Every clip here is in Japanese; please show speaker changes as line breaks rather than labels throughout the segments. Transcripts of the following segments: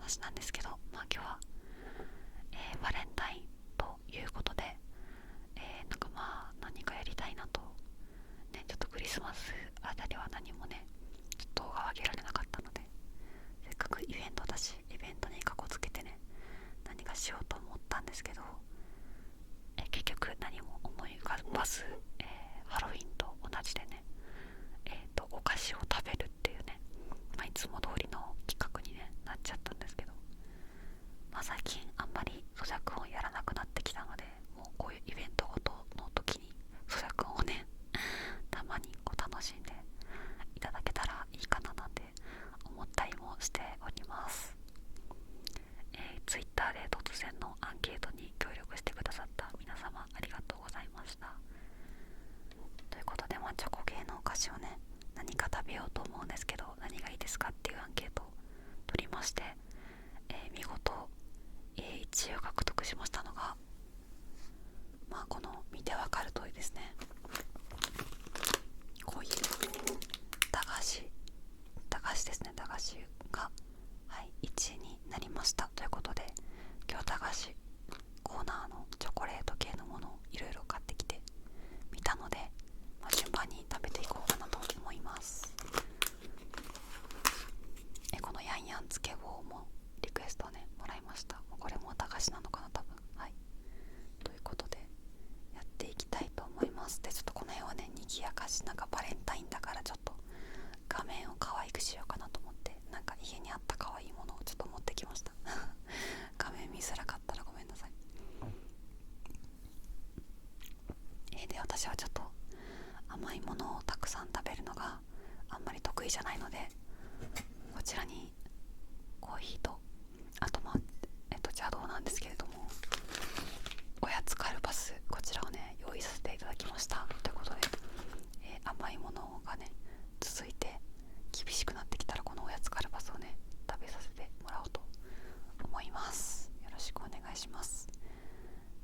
話なんですけど、今日は、バレンタインということで、何かやりたいなと、ちょっとクリスマスあたりは何もねちょっと動画を上げられなかったので、せっかくイベントだしイベントにかこつけてね何かしようと思ったんですけど、結局何も思い浮かばず、ハロウィンと同じでね、お菓子を食べるっていうね、いつも通りの企画に、なっちゃったんですけど、最近あんまり咀嚼音やらなくなってきたので、もうこういうイベントごとの時に咀嚼音をねたまに楽しんでいただけたらいいかななんて思ったりもしております。Twitter で突然のアンケートに協力してくださった皆様ありがとうございました。ということで、チョコ系のお菓子をね何か食べようと思うんですけど、何がいいですかっていうアンケートを取りまして、見事、1位を獲得しましたのが、この見てわかる通りですね、こういう駄菓子ですね。駄菓子が、1位になりましたということで、今日駄菓子コーナーのチョコレート系のものをいろいろ買ってきてみたので、順番に食べていこうかなと思います。このヤンヤンつけ棒もリクエストをねもらいました。これも駄菓子なのかな多分。ということでやっていきたいと思います。でちょっとこの辺はね賑やかし、バレンタインだからちょっと画面を可愛くしようかなと思って、家にあった可愛いものをちょっと持ってきました画面見づらかったらごめんなさい。で私はちょっと甘いものをたくさん食べるのがあんまり得意じゃないので、こちらにコーヒーと、あと邪道なんですけれどもおやつカルパス、こちらをね用意させていただきましたということで、甘いものがね続いて厳しくなってきたらこのおやつカルパスをね食べさせてもらおうと思います。よろしくお願いします。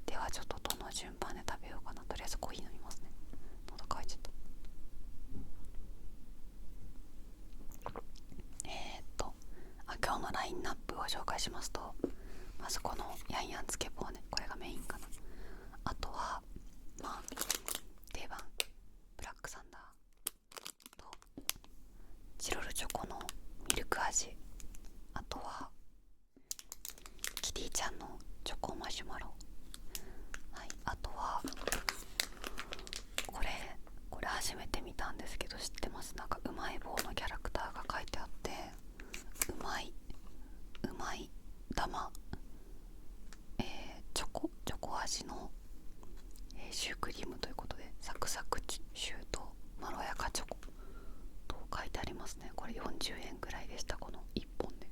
ではちょっとどの順番で食べようかな。とりあえずコーヒー飲みますね。喉乾いちゃった。今日のラインナップを紹介しますと、まずこのヤンヤンつけ棒ね、これがメインかな。あとは定番ブラックサンダーとチロルチョコのミルク味、あとはキティちゃんのチョコマシュマロ、あとはこれ初めて見たんですけど知ってます？うまい棒のキャラクターが書いてあって、うまい玉、チョコ味の、シュークリームということで、サクサクシューとまろやかチョコと書いてありますね。これ40円ぐらいでした。この1本で。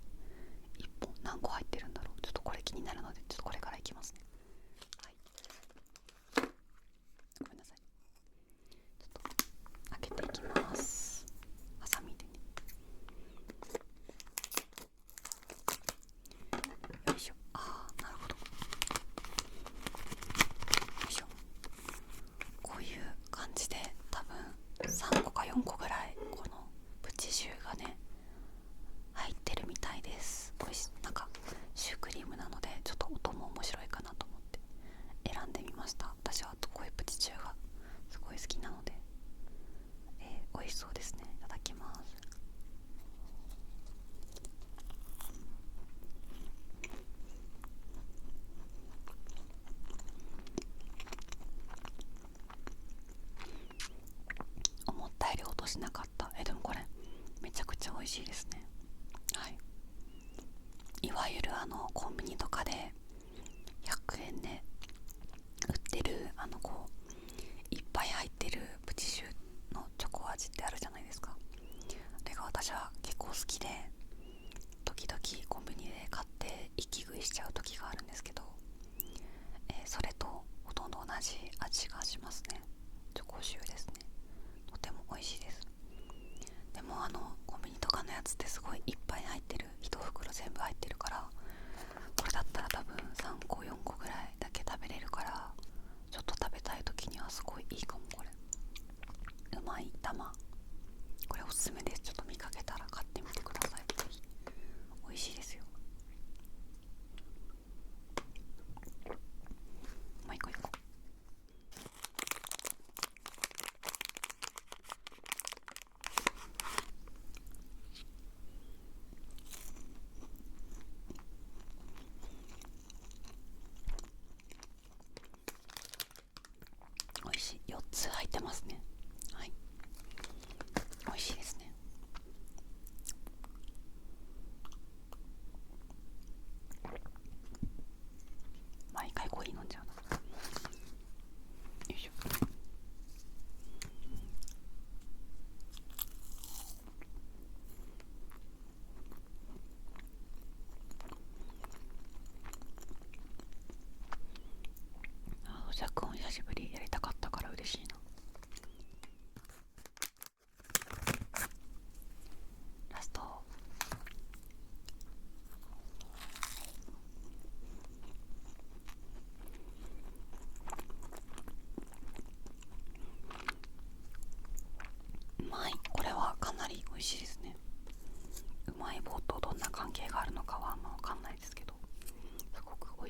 1本何個入ってるんだろう。ちょっとこれ気になるのでちょっとこれからいきますね。ごめんなさい。ちょっと開けていきます。ハサミでね。よいしょ。なるほど。よいしょ。こういう感じで多分3個か4個ぐらいこのプチシューがね入ってるみたいです。おいしい。シュークリームなのでちょっと音も面白いかなと思って選んでみました。私はこういうプチシューがすごい好きなので、美味しそうですね。いただきます。思ったより音しなかった。でもこれめちゃくちゃ美味しいですね。いわゆるコンビニとかで100円で売ってるいっぱい入ってるプチシューのチョコ味ってあるじゃないですか。あれが私は結構好きで、時々コンビニで買って息食いしちゃう時があるんですけど、それとほとんど同じ味がしますね。チョコシューですね。とても美味しいです。でもコンビニとかのやつってすごいいっぱい入ってる、1袋全部入ってるから、これだったら多分3個4個ぐらいだけ食べれるから、ちょっと食べたい時にはすごいいいかも。これうまい玉、これおすすめです。ちょっと見かけたら買ってみてください。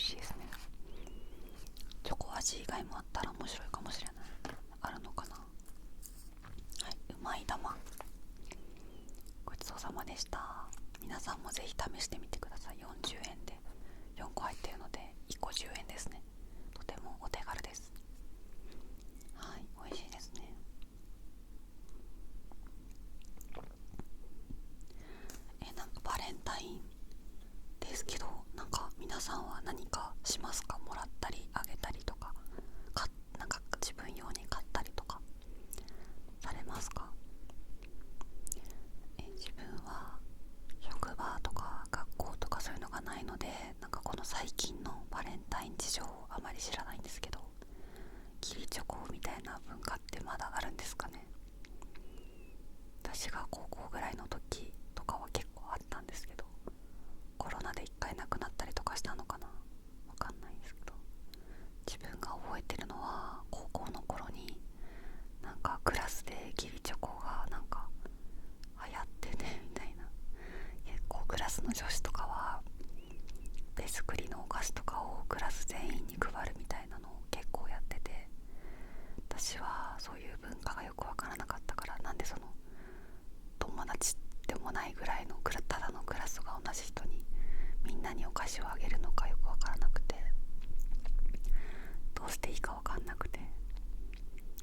味しいですね。チョコ味以外もあったら面白いかもしれない。あるのかな。はい、うまい玉ごちそうさまでした。皆さんもぜひ試してみてください。40円で4個入ってるので1個10円ですね。とてもお手軽です。はい、美味しいですね。なんかバレンタインですけど、なんか皆さんは何かしますか？もらったりあげたりとか、なんか自分用に買ったりとかされますか？自分は職場とか学校とかそういうのがないので、なんかこの最近のバレンタイン事情をあまり知らないんですけど、義理チョコみたいな文化ってまだあるんですかね？私が高校ぐらいの時とかは結構あったんですけど、コロナで一回なくなったりとかしたのかな、わかんないんですけど、自分が覚えてるのは高校の頃になんかクラスで義理チョコがなんか流行ってねみたいな、結構クラスの女子とかは手作りのお菓子とかをクラス全員に配るみたいなのを結構やってて、私はそういう文化がよくわからなかったから、なんでその友達でもないぐらいのただのクラスが同じ人にみんなにお菓子をあげるのかよくわからなくて、どうしていいかわかんなくて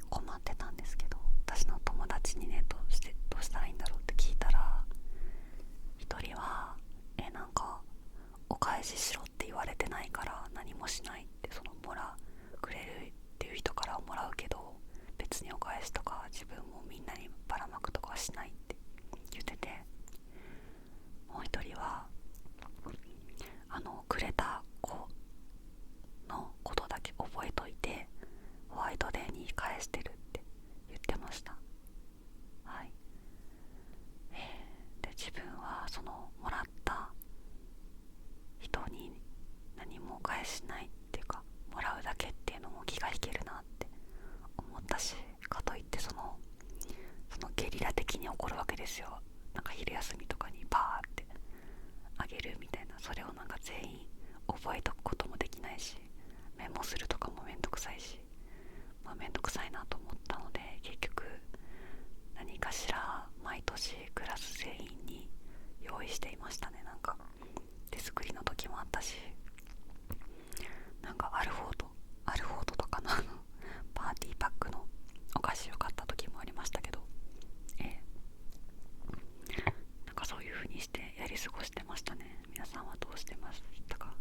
困ってたんですけど、私の友達にね、どうしたらいいんだろうって聞いたら、一人はなんかお返ししろって言われてないから何もしないって、そのくれるっていう人からはもらうけど別にお返しとか自分もみんなにばらまくとかはしないって言ってて、もう一人はくれた子のことだけ覚えといてホワイトデーに返してるって言ってました。はい。で自分はそのもらった人に何もお返しないっていうか、もらうだけっていうのも気が引けるなって思ったし、かといってそのゲリラ的に起こるわけですよ。なんか昼休みとかにバーってあげるみたいな、それをなんか全員覚えとくこともできないし、メモするとかもめんどくさいし、めんどくさいなと思ったので、結局何かしら毎年クラス全員に用意していましたね。なんか手作りの時もあったし、なんかアルフォートとかのパーティーパックのお菓子を買った時もありましたけど、なんかそういう風にしてやり過ごしてましたね。皆さんはどうしてましたか？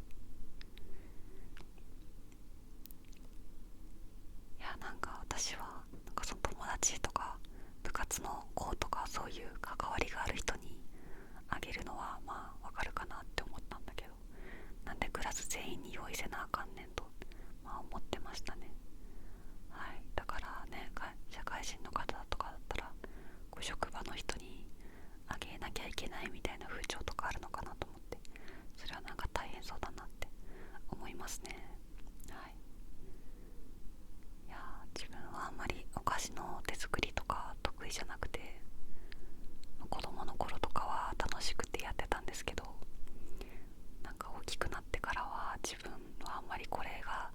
いや、なんか私はなんかその友達とか部活の子とかそういう関わりがある人にあげるのはまあわかるかなって思ったんだけど、なんでクラス全員に用意せなあかんねんと思ってましたね。はい。だからね、社会人の方とかだったら職場の人にあげなきゃいけないみたいな風潮とかあるのかなと思って、それはなんか大変そうだなって思いますね。はい。いや自分はあんまりお菓子の手作りとか得意じゃなくて、子供の頃とかは楽しくてやってたんですけど、なんか大きくなってからは自分はあんまりこれが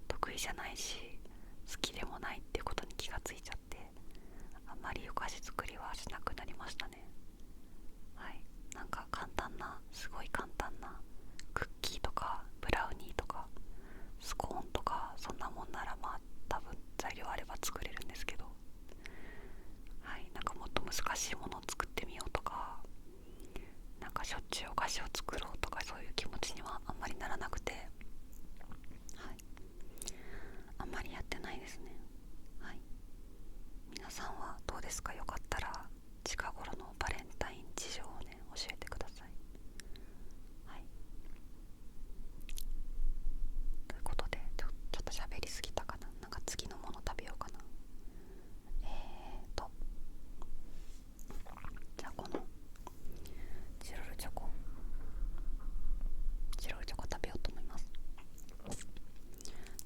得意じゃないし好きでもないっていうことに気がついちゃって、あんまりお菓子作りはしなくなりましたね。はい。なんかすごい簡単なクッキーとかブラウニーとかスコーンとかそんなもんなら多分材料あれば作れるんですけど、はい。なんかもっと難しいものを作ってみようとか、なんかしょっちゅうお菓子を作ろうとかそういう気持ちにはあんまりならなくて、はい。あんまりやってないですね。はい。皆さんはどうですか？よかったら近頃のバレンタイン事情をね教えてください。はい。ということでちょっと喋りすぎたかな。なんか次のもの食べようかな。じゃあこのチロルチョコ食べようと思います。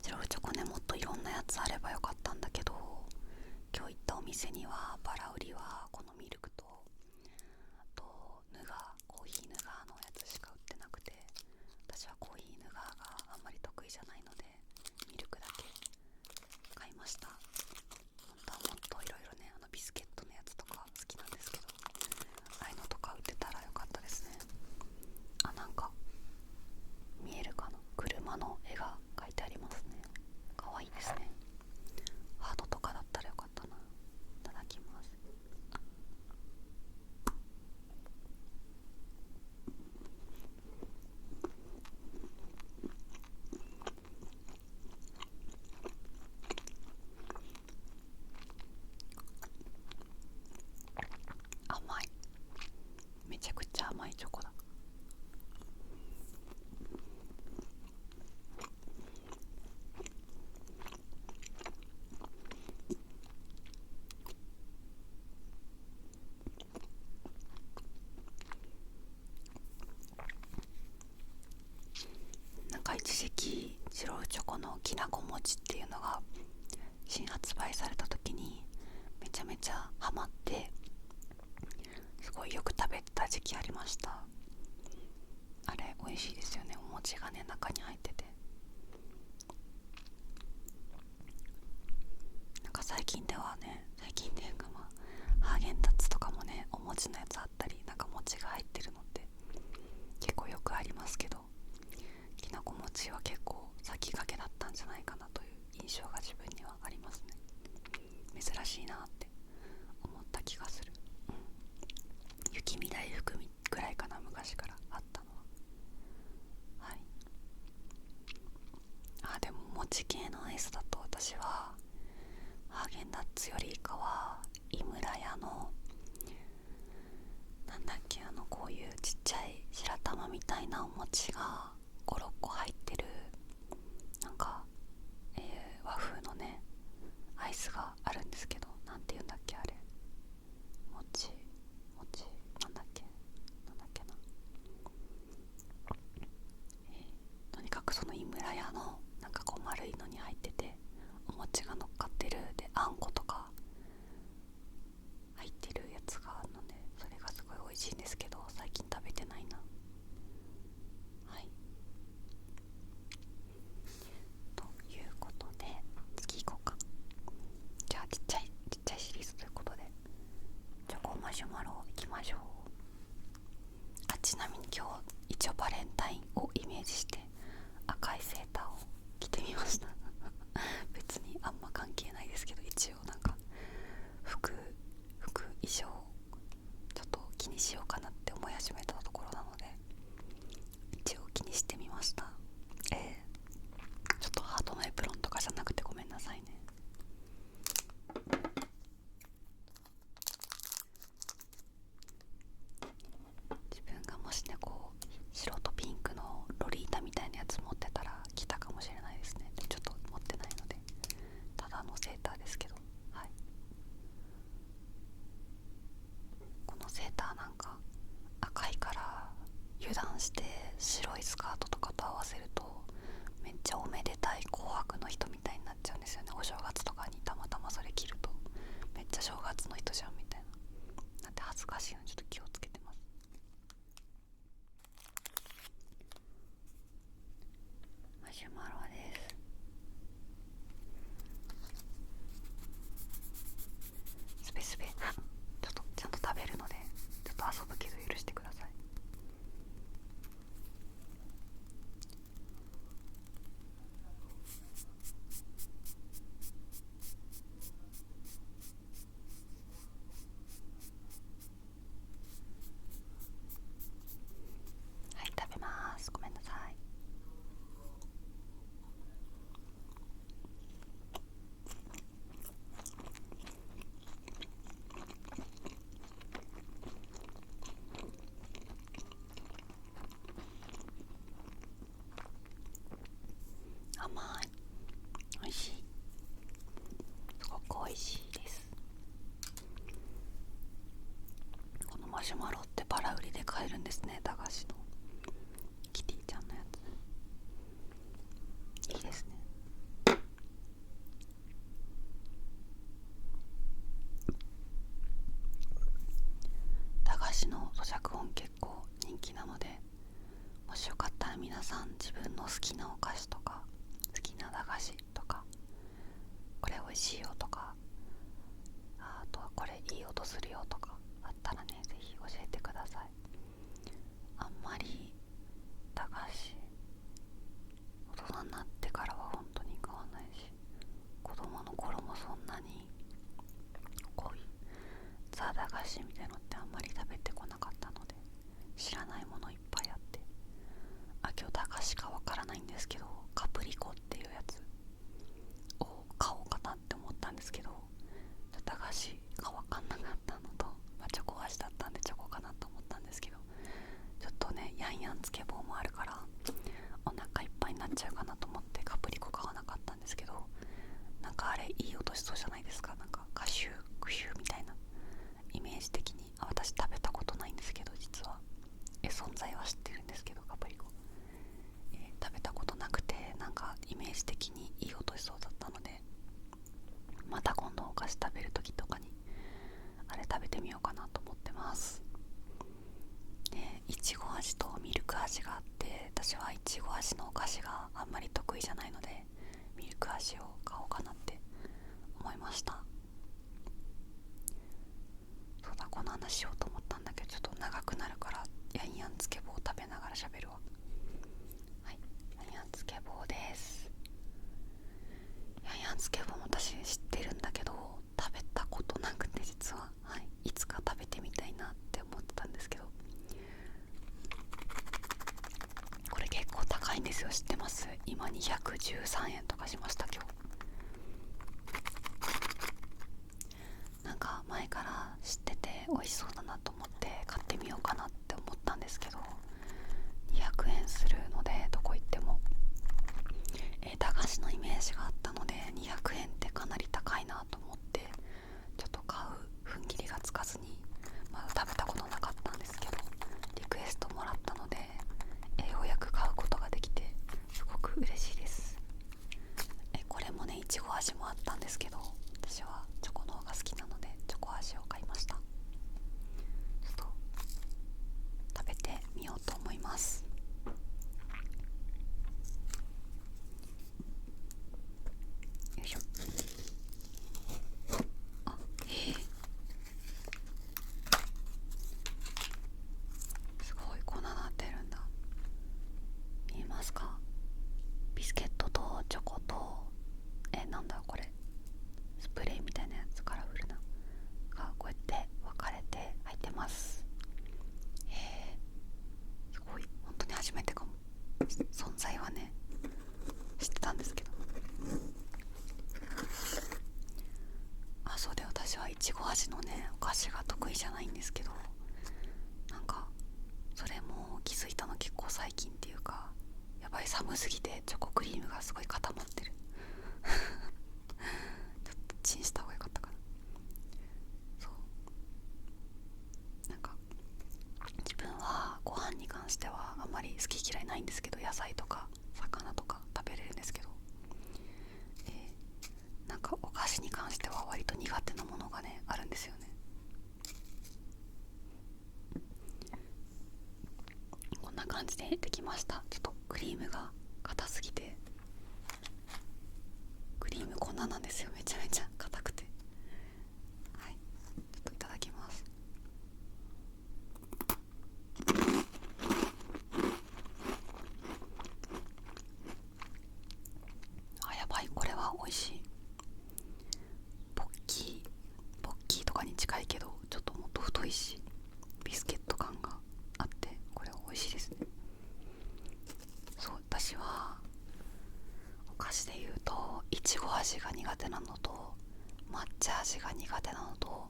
チロルチョコね、もっといろんなやつあればよかったんだけど、今日行ったお店にはバラ売りはこのミルクとコーヒーヌガーのやつしか売ってなくて、私はコーヒーヌガーがあんまり白いチョコのきなこ餅っていうのが新発売された時にめちゃめちゃハマって、すごいよく食べた時期ありました。あれ美味しいですよね。お餅がね中に入ってて、なんか最近ではね、最近っていうかハーゲンダッツとかもねお餅のやつあったり、なんか餅が入ってるのって結構よくありますけど、きなこ餅は結構先駆けだったんじゃないかなという印象が自分にはありますね。珍しいなって思った気がする。雪見大福ぐらいかな、昔からあったのは。はい。でも餅系のアイスだと私はハーゲンダッツよりかは井村屋のなんだっけ、こういうちっちゃい白玉みたいなお餅が5、6個入ってるなんか、和風のねアイスがあるんですけど、なんていうんだっけあれ、餅なんだっけな、とにかくその井村屋のなんかこう丸いのに入っててお餅が乗っかってる、であんことか入ってるやつがあるので、それがすごい美味しいんですけど最近食べてないな。はい、ということで次行こうか。じゃあちっちゃいシリーズということでチョコマシュマロいきましょう。ちなみに今日一応バレンタインをイメージして赤いセーターを着てみました別にあんま関係ないですけど、一応なんか服衣装ちょっと気にしようかなって思い始めたところなので一応気にしてみました。ちょっとハートのエプロンとかじゃなくてごめんなさいね。自分がもしねこう白とピンクのロリータみたいなやつ持ってたら着たかもしれないですね。ちょっと持ってないのでただのセーターですけど、はい、このセーターなんか赤いから油断して白いスカートとかと合わせるとめっちゃおめでたい紅白の人みたいになっちゃうんですよね。お正月とかにたまたまそれ着るとめっちゃ正月の人じゃんみたいな、なんて恥ずかしいの、ちょっと気をつけてます。マシュマロです。スペスペちょっとちゃんと食べるのでちょっと遊ぶけど許してください。はい、食べます。ごめんなさい。甘い、美味しい、すごく美味しいです。このマシュマロってバラ売りで買えるんですね。駄菓子のキティちゃんのやついいですね。駄菓子の咀嚼音結構人気なので、もしよかったら皆さん自分の好きなお菓子とか好きな駄菓子とか、これ美味しいよとか、あとはこれいい音するよとかあったらね、ぜひ教えてください。あんまり駄菓子大人になってからは本当に買わないし、子供の頃もそんなにこういうザ駄菓子みたいのってあんまり食べてこなかったので知らないものいっぱいあって、今日駄菓子かわからないんですけどカプリコっていうやつを買おうかなって思ったんですけど、駄菓子がわかんなかったのと、チョコ味だったんでチョコかなと思ったんですけど、ちょっとねヤンヤンつけ棒もあるからお腹いっぱいになっちゃうかなと思ってカプリコ買わなかったんですけど、なんかあれいい音しそうじゃないですか。なんかカシュークシューみたいなイメージ的に。私食べたことないんですけど実は存在は知ってるんですけどカプリコ、食べたことなくて私はいちご味のお菓子があんまり得意じゃないので、ミルク味を買おうかなって思いました。そうだ、この話しようと思ったんだけどちょっと長くなるから、ヤンヤンつけ棒を食べながら喋るわ。はい、ヤンヤンつけ棒です。ヤンヤンつけ棒も私知ってるんだけど食べたことなくて、実は、はい、いつか食べてみたいなって思ってたんですけど、これ結構高いんですよ。知ってます？今213円とかしました今日。なんか前から知ってて美味しそうだなと思って買ってみようかなって思ったんですけど、200円するのでどこ行っても、駄菓子のイメージがあったので200円ってかなり高いなと思ってちょっと買う踏ん切りがつかずに、まだ食べたことなかったんですけど、リクエストもらったのでようやく買うことができてすごく嬉しいです。これもね、いちご味もあったんですけど、私はチョコの方が好きなのでチョコ味を買いました。ちょっと食べてみようと思います。よいしょ。あ、すごい粉なってるんだ。見えますか？ビスケットとチョコとなんだこれ、スプレーみたいなやつ、カラフルながこうやって分かれて入ってます。すごい、本当に初めてかも。存在はね知ってたんですけど。あ、そうで、私はいちご味のねお菓子が得意じゃないんですけど、なんかそれも気づいたの結構最近っていうか、やばい、寒すぎてチョコクリームがすごい固まってるちょっとチンした方がよかったかな。そうなんか自分はご飯に関してはあんまり好き嫌いないんですけど、野菜とか魚とか食べれるんですけど、なんかお菓子に関しては割と苦手なものがねあるんですよね。こんな感じでできました。ちょっとクリームが硬すぎて、クリーム粉なんですよ。めちゃめちゃ硬くて。はい、ちょっといただきます。あ、やばい、これは美味しい。ポッキーとかに近いけどちょっともっと太いしビスケット感があって、これは美味しいですね。そう、私はお菓子で言うといちご味が苦手なのと抹茶味が苦手なのと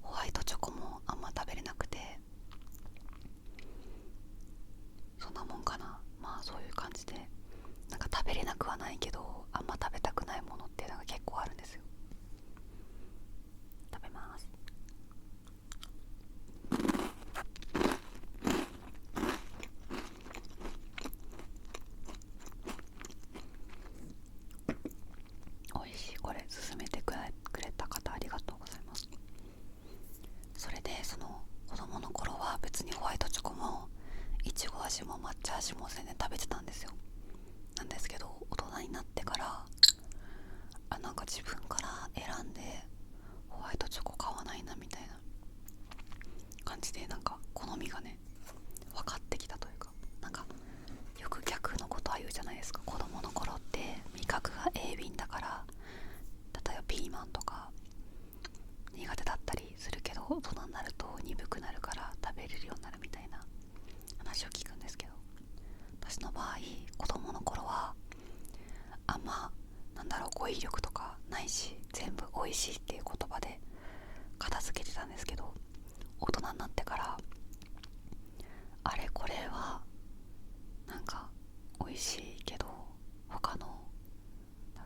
ホワイトチョコもあんま食べれなくて、そんなもんかな。まあそういう感じで、なんか食べれなくはないけどあんま食べたくないものっていうのが結構あるんですよ。食べます。美味しい。これ勧めてくれた方ありがとうございます。それでその子供の頃は別にホワイトチョコもいちご味も抹茶味も全然食べてたんですよ。なんですけど大人になってからなんか自分から選んでホワイトチョコ買わないなみたいな感じで、なんか好みがね分かってきたというか、なんかよく逆のことは言うじゃないですか。子供の頃って味覚が鋭敏だから、例えばピーマンとか苦手だったりするけど大人になると鈍くなるから食べれるようになるみたいな話を聞くんですけど、私の場合子供の頃はあんま語彙力とかないし全部美味しいっていう言葉で片付けてたんですけど、大人になってからあれこれはなんか美味しいけど他の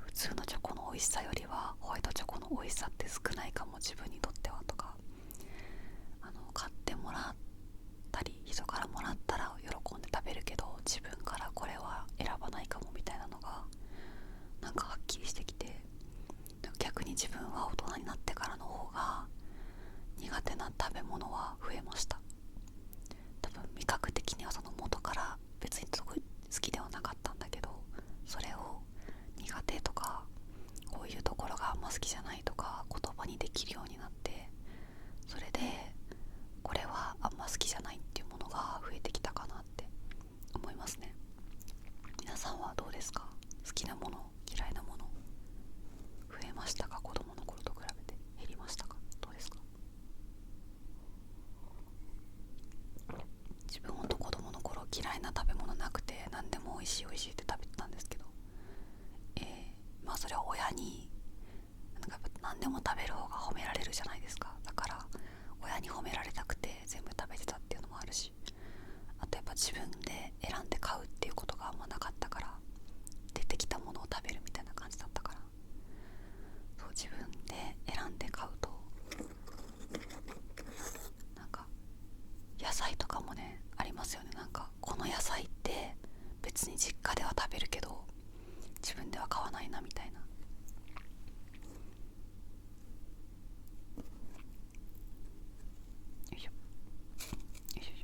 普通のチョコの美味しさよりはホワイトチョコの美味しさって少ないかも自分にとってはとか、買ってもらったり人からもらったら喜んで食べるけど自分からこれは選ばないかもみたいなのがなんかはっきりしてきて、逆に自分は大人になってからの方が苦手な食べ物は増えました。多分味覚的にはその元から別になくて、何でも美味しい美味しいって食べてたんですけど、まあそれは親になんかやっぱ何でも食べる方が褒められるじゃないですか。だから親に褒められたくて全部食べてたっていうのもあるし、あとやっぱ自分で選んで買うっていうことがあんまなかったから、出てきたものを食べるみたいな感じだったから、そう自分で選んで買うと、なんか野菜とかもねありますよね。なんかこの野菜って別に実家では食べるけど自分では買わないなみたいな。よいしょよいしょよい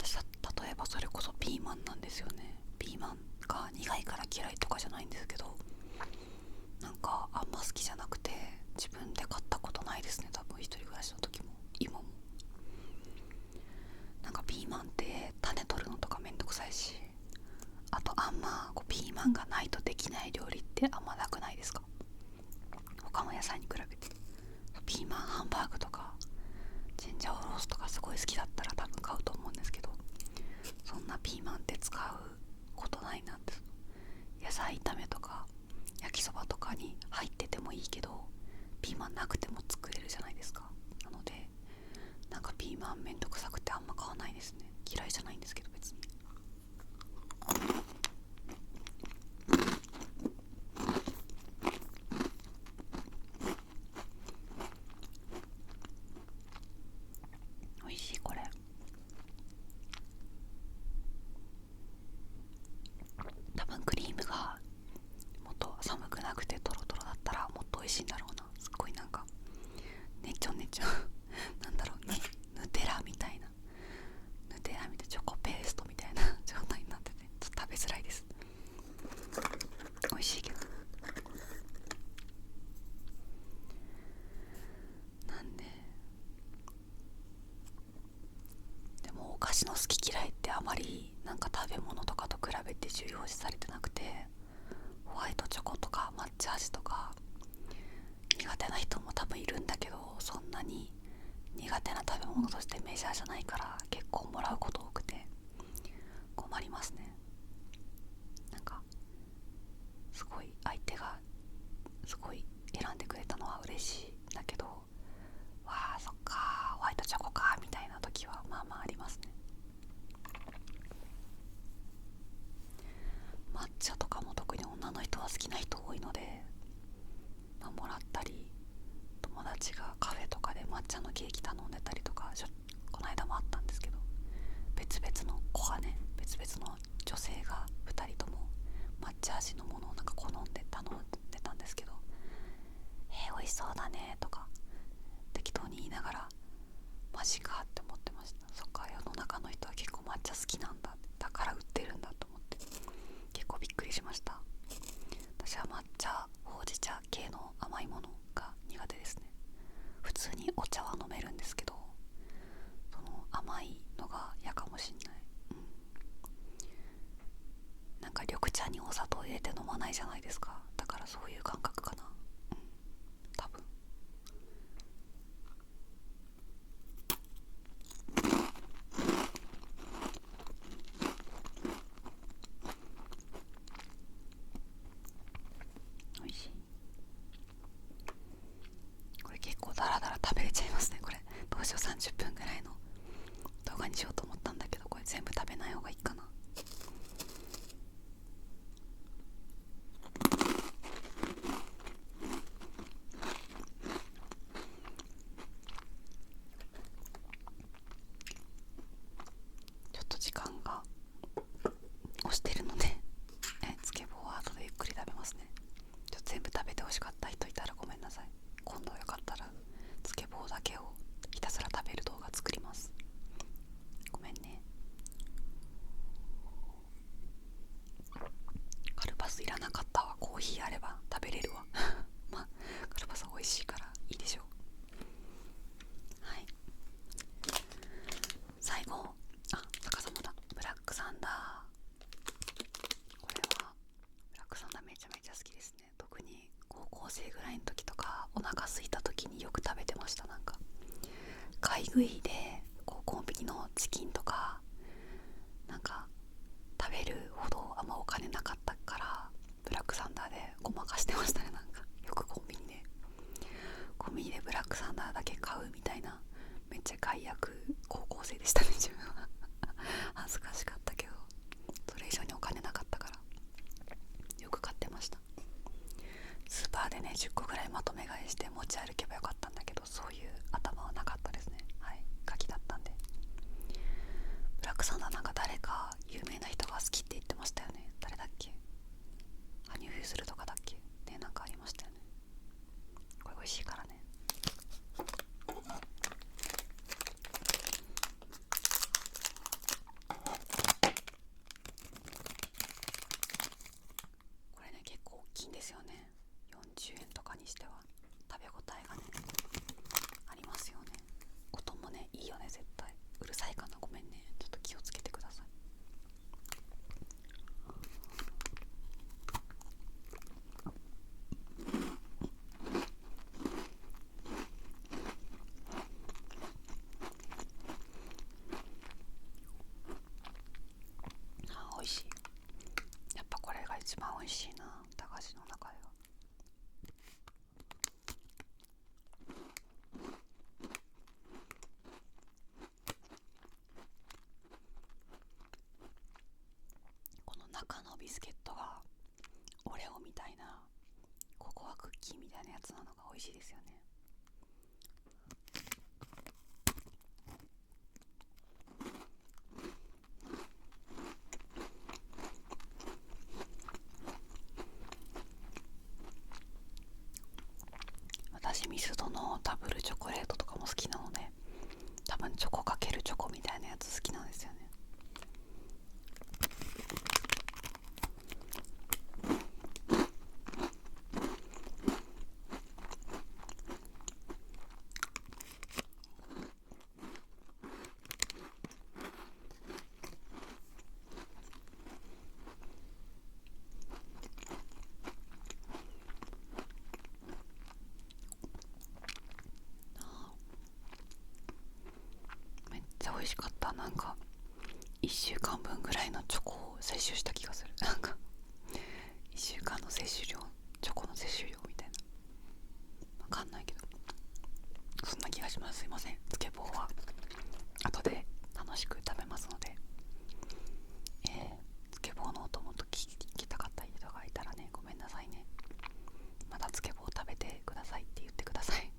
しょ。例えばそれこそピーマンなんですよね。ピーマンが苦いから嫌いとかじゃないんですけど、なんかあんま好きじゃなくて自分で買ったことないですね。多分一人暮らしの時も今も。なんかピーマンって種取るのとかめんどくさいし、あとあんまこうピーマンがないとできない料理ってあんまなくないですか？他の野菜に比べて。ピーマンハンバーグとかチンジャオロースとかすごい好きだったら多分買うと思うんですけど、そんなピーマンって使うことないなって。野菜炒めとか焼きそばとかに入っててもいいけど、ピーマンなくても作れるじゃないですか。なのでなんかピーマンめんどくさくてあんま買わないですね。嫌いじゃないんですけど別に。美味しいこれ。多分クリームがもっと寒くなくてトロトロだったらもっと美味しいんだろうな。すっごいなんかねちょねちょなんだろうね、ヌテラみたいな、チョコペーストみたいな状態になっててちょっと食べづらいです。美味しいけど。なんでもお菓子の好き嫌いってあまりなんか食べ物とかと比べて重要視されてなくて、ホワイトチョコとか抹茶味とか苦手な人も多分いるんだけど、そんなに苦手な食べ物としてメジャーじゃないから結構もらうこと多くて困りますね。なんかすごい相手がすごい選んでくれたのは嬉しいんだけど、わあそっかホワイトチョコかみたいな時はまあまあありますね。抹茶とかも特に女の人は好きな人多いので、まあ、もらったり、友達がカフェとかで抹茶のケーキ頼んでたりとかこの間もあったんですけど、別々の子がね、別々の女性が2人とも抹茶味のものをなんか好んで頼んでたんですけど、美味しそうだねとか適当に言いながら、マジかって思ってました。そっか、世の中の人は結構抹茶好きなんだ、だから売ってるんだと思って結構びっくりしました。私は抹茶、ほうじ茶系の甘いものが苦手ですね。普通にお茶は飲めるんですけど、その甘いのが嫌かもしんない。なんか緑茶にお砂糖入れて飲まないじゃないですか。だからそういう感覚かな。多分。美味しい。これ結構ダラダラ食べれちゃいますね。これどうしよう、30分ぐらいの動画にしようと思ったんだけど、これ全部食べない方がいいかな。ちょっと時間が押してるのでつけ棒は後でゆっくり食べますね。ちょっと全部食べてほしかった人いたらごめんなさい。今度よかったらつけ棒だけをひたすら食べる動画作ります。ごめんね。カルパスいらなかったわ。コーヒーあれば食べれるわまあカルパス美味しいからいいでしょう。はい、最後逆さまだ。特に高校生ぐらいの時とかお腹空いた時によく食べてました。なんか買い食いでこうコンビニのチキンとかなんか食べるほどあんまお金なかったからブラックサンダーでごまかしてましたね。なんかよくコンビニでブラックサンダーだけ買うみたいな、めっちゃ害悪高校生でしたね自分は恥ずかしかったけど、それ以上にお金なかったからよく買ってました。スーパーでね10個ぐらいまとめ買いして持ち歩けばよかったんだけど、そういう頭はなかったですね。はい、ガキだったんで。ブラックサンダーなんか誰か有名な人が好きって言ってましたよね。誰だっけ、羽生結弦とかだっけね、なんかありましたよね。これ美味しいからね。これね結構大きいんですよね。40円とかにしては食べ応えがねありますよね。音もねいいよね。絶対うるさいかな、ごめんね、ちょっと気をつけてください。あ、美味しい。やっぱこれが一番美味しいな、駄菓子の中では。この中のビスケットがオレオみたいな、ココアクッキーみたいなやつなのが美味しいですよね。私ミスドのダブルチョコレートとかも好きなので、多分チョコかけるチョコみたいなやつ好きなんですよね。めっちゃ美味しかった。なんか1週間分ぐらいのチョコを摂取した気がする。なんか1週間の摂取量、チョコの摂取量みたいな、わかんないけどそんな気がします。すいません。スケボーは後で楽しく食べますので、スケボーの音もっと聞きたかった人がいたらね、ごめんなさいね。またスケボー食べてくださいって言ってください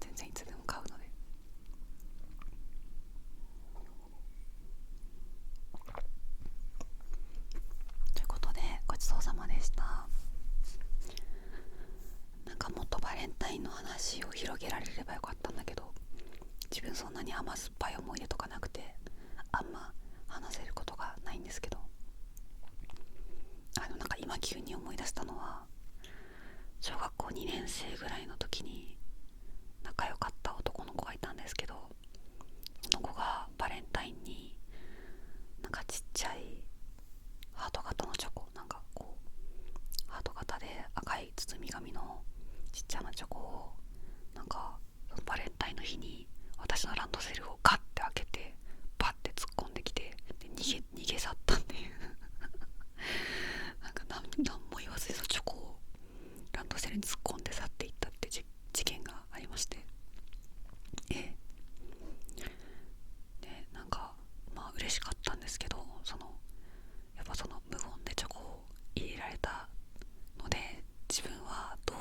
全然いつでも買うので。ということでごちそうさまでした。なんかもっとバレンタインの話を広げられればよかったんだけど、自分そんなに甘酸っぱい思い出とかなくてあんま話せることがないんですけど、なんか今急に思い出したのは、小学校2年生ぐらいの時に仲良かった男の子がいたんですけど、その子がバレンタインになんかちっちゃいハート型のチョコ、なんかこうハート型で赤い包み紙のちっちゃなチョコを、なんかバレンタインの日に私のランドセルをガッて開けてパッて突っ込んできて、で逃げ去ったっていうなんか何も言わずにチョコをランドセルに突っ込んで去っていったって事件がありまして、でなんかまあ嬉しかったんですけど、やっぱその無言でチョコを入れられたので、自分はどう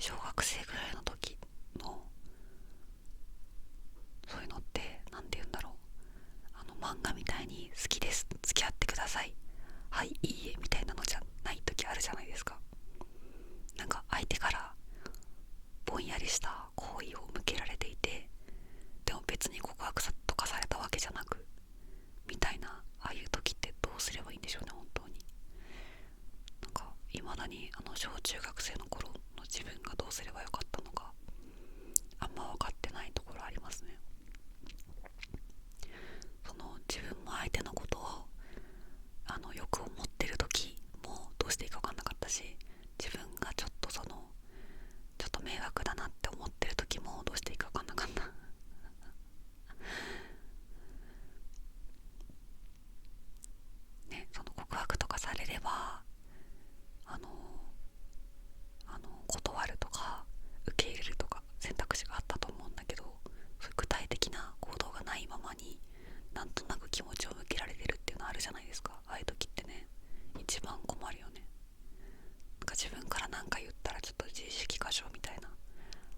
私小学生ぐらいの時のそういうのって、なんて言うんだろう、漫画みたいに好きです付き合ってくださいはいいいえみたいなのじゃない時あるじゃないですか。なんか相手からぼんやりした好意を向けられていて、でも別に告白とかされたわけじゃなくみたいな、ああいう時ってどうすればいいんでしょうね本当に。なんか未だに小中学生の頃の自分がどうすればよかったのかあんま分かってないところありますね。その自分も相手のことをよく思ってる時もどうしていいか分かんなかったし、自分がちょっと迷惑だなって思ってる時もどうしていいか分かんなかったね、その告白とかされれば断るとか受け入れるとか選択肢があったと思うんだけど、そういう具体的な行動がないままになんとなく気持ちを向けられてるっていうのあるじゃないですか。ああいう時ってね一番困るよね。なんか自分から何か言ったらちょっと自意識過剰みたいな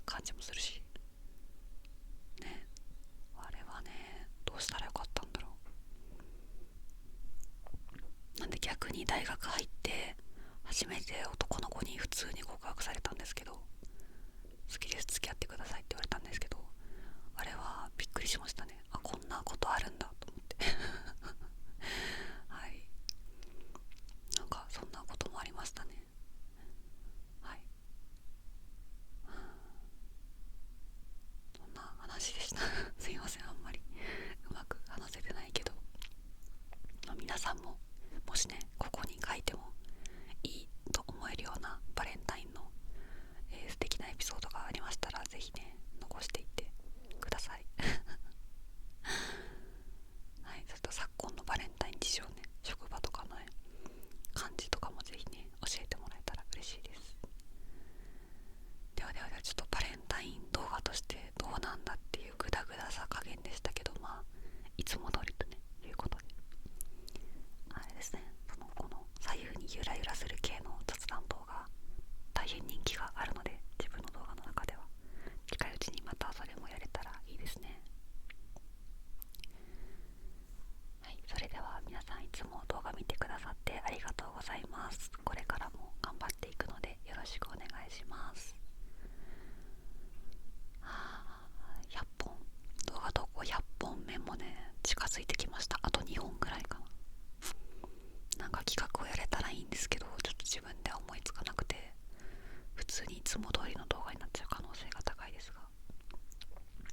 感じもするしね。あれはねどうしたらよかったんだろう。なんで逆に大学入って初めて男の子に普通に告白されたんですけど、好きです付き合ってくださいって言われたんですけど、あれはびっくりしましたね。あ、こんなことあるんだと思ってはい、なんかそんなこともありましたね。はい、そんな話でしたすいません、あんまりうまく話せてないけど、皆さんももしねここに書いてもいいと思えるようなバレンタインの、素敵なエピソードがありましたらぜひね残していってくださいはい、それと昨今のバレンタイン事情ね、職場とかのね感じとかもぜひね教えてもらえたら嬉しいです。ではちょっとバレンタイン動画としてどうなんだっていうグダグダさ加減でしたけど、まあいつも通りとねいうことで、あれですね、この左右にゆらゆらする系の雑談動画大変人気があるので、自分の動画の中では近いうちにまたそれもやれたらいいですね。はい、それでは皆さんいつも動画見てくださってありがとうございます。これからも頑張っていくのでよろしくお願いします。100本動画投稿100本目もね近づいてきました。あと2本ぐらいかな。なんか企画をやれたらいいんですけど、ちょっと自分では思いつかなくて、普通にいつも通りの動画になっちゃう可能性が高いですが、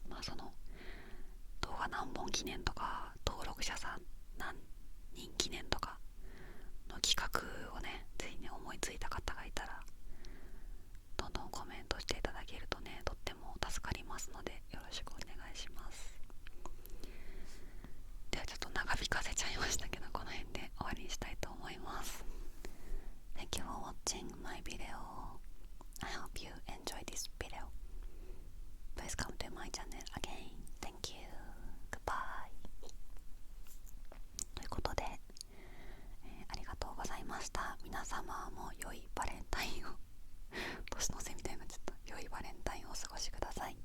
まあその動画何本記念とか登録者さん何人記念とかの企画をねぜひね思いついた方がいたらどんどんコメントしていただけるとねとっても助かりますのでよろしくお願いします。ではちょっと長引かせちゃいましたけど、この辺で終わりにしたいと思います。 Thank you for watching my video. I hope you enjoy this video. Please come to my channel again. Thank you. Goodbye. ということで、ありがとうございました。皆様も良いバレンタインを年の瀬みたいになっちゃった。良いバレンタインをお過ごしください。